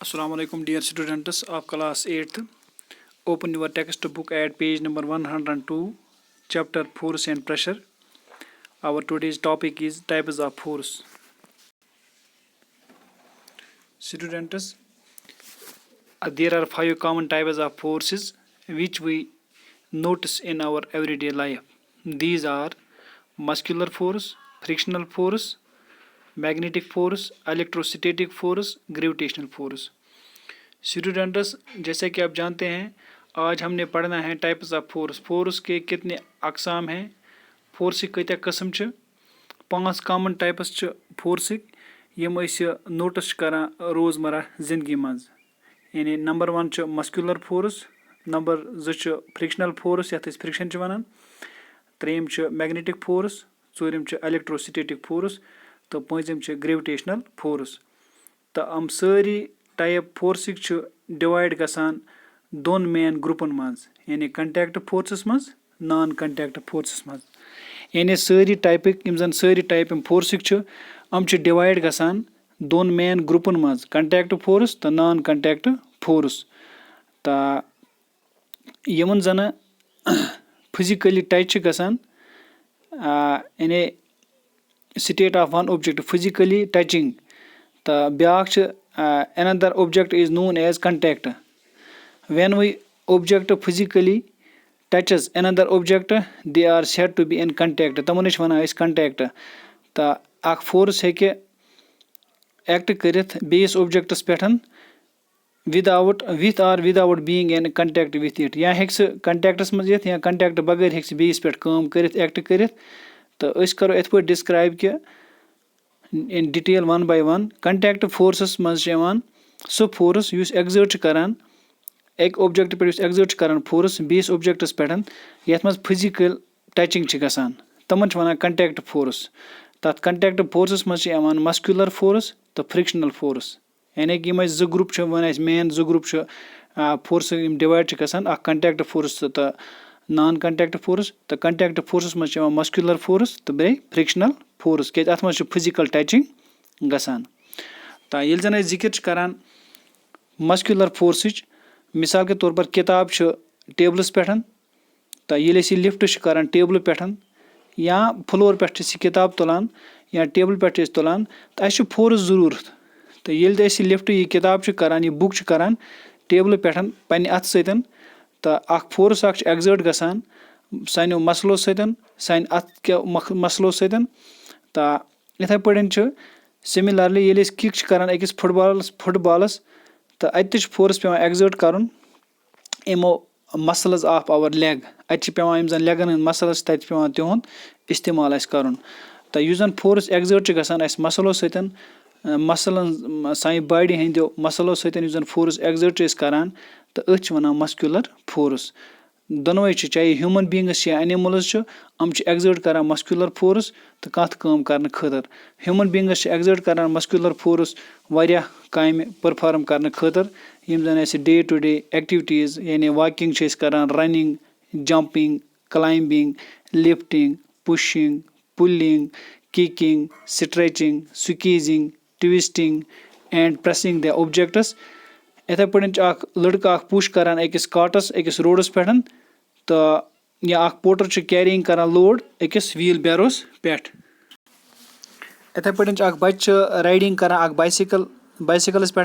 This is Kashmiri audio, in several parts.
Assalamu alaikum dear students of class 8th. Open your textbook at page number 102, chapter Force and Pressure. Our today's topic is types of force. Students, there are 5 common types of forces which we notice in our everyday life. These are muscular force, frictional force, magnetic force, electrostatic force, gravitational force. Students, जैसे कि आप जानते हैं, आज हमने पढ़ना है टाइप्स ऑफ फोर्स. फोर्स के कितने अकसाम हैं, फोर्स कत्या कस्म छ, 5 कॉमन टाइप्स छ फोर्स यम नोटिस करान रोज़मर्रा जिंदगी मज. यानी नंबर 1 छ मस्कुलर फोर्स, नंबर 2 छ फ्रिक्शनल फोर्स यथ फ्रिक्शन छ वनान, 3 छ मैग्नेटिक फोर्स, 4 छ इलेक्ट्रोस्टैटिक फोर्स तो 5 छ ग्रेविटेशनल फोर्स. तो हम सारी टाइप फोर्सिक छ डिवाइड गसान 2 मेन ग्रुपन मज, यानी कंटैक्ट फोर्सस मज, नॉन कंटैक्ट फोर्सस मज. यानी सारी टाइपिक यम जन सारी टाइप फोर्सिक छ हम छ डिवाइड गसान 2 मेन ग्रुपन मज, कंटैक्ट फोर्स तो नॉन कंटैक्ट फोर्स. तो यमन जन फिजिकली टच छ गसान, यानी state of one object physically touching. The ब्याख another object is known as contact. When we object physically touches another object, they are said to be in contact. तमन वन contact. तो अख फोर्स हेके एक्ट करित बेस ऑब्जेक्टस पेठन with or without being in contact with it. या हेक्स कंटैक्टस मज यथ या कंटैक्ट बगैर हेक्स बेस पेठ काम करित एक्ट करित. तो अस करो इत पे डिस्क्राइब कि in detail 1 by 1. Contact forces मज सो फोर्स युस एक्सर्ट करान एक ऑब्जेक्ट पे एक्सर्ट करान फोर्स बेस ऑब्जेक्टस पे यथ मज फिजिकल टचिंग छ गसान, तमन छ वनान कंटैक्ट फोर्स. तथ कंटैक्ट फोर्सस मज मस्कुलर फोर्स तो फ्रिक्शनल फोर्स. यानी कि यम 2 ग्रुप छ वन मेन 2 ग्रुप छ फोर्स डिवाइड छ गसान, अ कंटैक्ट फोर्स तो नॉन कंटैक्ट फोर्स. तो कंटैक्ट फोर्सस मज मस्कुलर फोर्स तो बे फ्रिक्शनल फोर्स के अथ मज फिजिकल टचिंग गसान. तो ये जन जिक्र करान मस्कुलर फोर्स, मिसाल के तौर पर किताब टेबलस पे, तो ये लिफ्ट करान टेबल पे या फ्लोर पे किताब तुलान या टेबल पे तुलान तो अस फोर्स जरूरत. तो ये लिफ्ट यह किताब करान, यह बुक करान टेबल पे पन्ने अथ सतन, तो अख फोर्स अख एक्सर्ट गसान सानो मसलो सतन, सान अथ के मसलो सतन. तो इथे पे सिमिलरली ये किक करान अकिस फुटबॉलस तो अत फोर्स पे एक्सर्ट करुन इमो मसल्स ऑफ आवर लेग. अत यम जन लेगन हंद मसल्स तत तिहुंद इस्तेमाल करुन. तो यु जन फोर्स एक्सर्ट गसान मसलो सतन, मसलन सानि बॉडी हंदो मसलो सतन यु जन फोर्स एक्सर्ट करान तो अथ वनान मस्कुलर फोर्स. दोनों चाहे ह्यूमन बींग्स या एनिमल्स हम एक्सर्ट करान मस्कुलर फोर्स तो कत काम करने खतर. ह्यूमन बींग्स एक्सर्ट करान मस्कुलर फोर्स वारिया काम परफॉर्म करने खतर यम जन डे टू डे एक्टिविटीज़, यानी वॉकिंग करान, running, jumping, climbing, lifting, pushing, pulling, kicking, stretching, squeezing, twisting and pressing the objects. इथे पे लड़का पुश करान अकिस काटस अकिस रोडस पे, तो या पोटर कैरिंग करान लोड अकिस व्हील बैरोस पे. इथे पे बच्चे राइडिंग करान बाइसिकलस पे,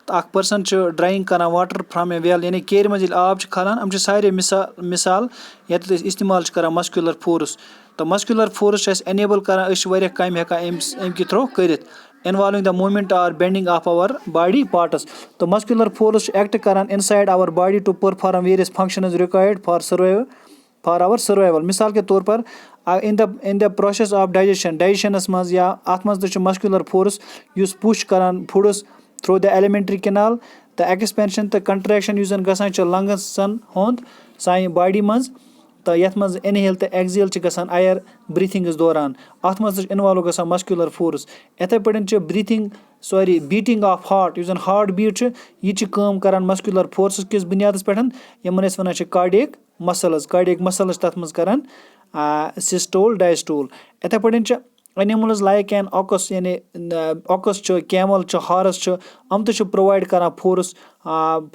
तो पर्सन ड्राइंग करान वाटर फ्रॉम ए वेल, यानी केर मज आब खालान. हम सारे मिसाल ये इस्तेमाल करान मस्कुलर फोर्स. तो मस्कुलर फोर्स एनेबल करान वारिया काम हेकान अमि थ्रो करित, इन्वॉल्विंग द मूवमेंट और bending of our body parts. तो मस्कुलर फोर्स एक्ट करान inside our body to perform various functions required for our survival. मिसाल के तौर पर इन द प्रोसेस ऑफ डाइजेशनस मज या अत मज मस्कुलर फोर्स युस पुश करान foods through the alimentary canal. The expansion तो कंट्रैक्शन युस गसान लंग्सन हुंद सानि बॉडी मज. तो यथ मज इनहेल तो एक्सहेल गसान एयर ब्रीथिंगस दौरान, अत मज इन्वॉल्व गसान मस्कुलर फोर्स. इथे पे ब्रीथिंग बीटिंग ऑफ हार्ट, युस हार्ट बीट यह काम करान मस्कुलर फोर्स किस बुनियादस पे, यमन वन कार्डियक मसल्स तथ मज करान सिस्टोल डायस्टोल. इथे पे animals like an ox یعنی ox چھُ camel چھُ horse چھُ یِم تہِ چھِ provide کران force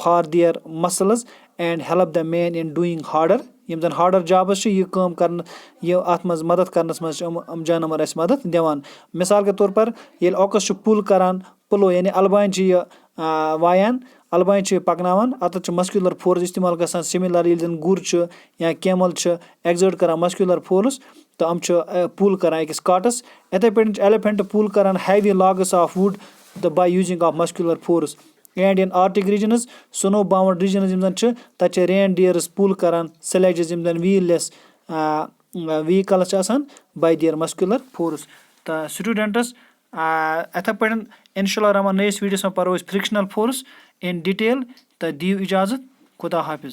for their muscles and help the man in doing harder یِم زَن harder jobs چھِ یہِ کٲم کرنہٕ یہِ اَتھ منٛز مدد کرنَس منٛز چھِ یِم جانور اَسہِ مدد دِوان مِثال کے طور پر ییٚلہِ ox چھُ pull کران پُلو یعنی اَلبانہِ چھِ یہِ وایان اَلبانہِ چھِ یہِ پَکناوان اَتَتھ چھِ مسcular force استعمال گژھان سِمِلر ییٚلہِ زَن گُر چھُ یا camel چھُ exert کران muscular force تہٕ یِم چھِ pull کران أکِس کاٹَس یِتھَے پٲٹھۍ چھِ elephant pull کران heavy logs of wood the by using of muscular force and in Arctic regions snow bound regions یِم زَن چھِ تَتہِ چھِ reindeers pull کران sledges یِم زَن wheelless vehicles چھِ آسان by their muscular force تہٕ students یِتھَے پٲٹھۍ اِنشاء اللہ رحمان نٔیِس ویٖڈیوَس منٛز پَرو أسۍ frictional force in detail تہٕ دِیِو اِجازت خدا حافِظ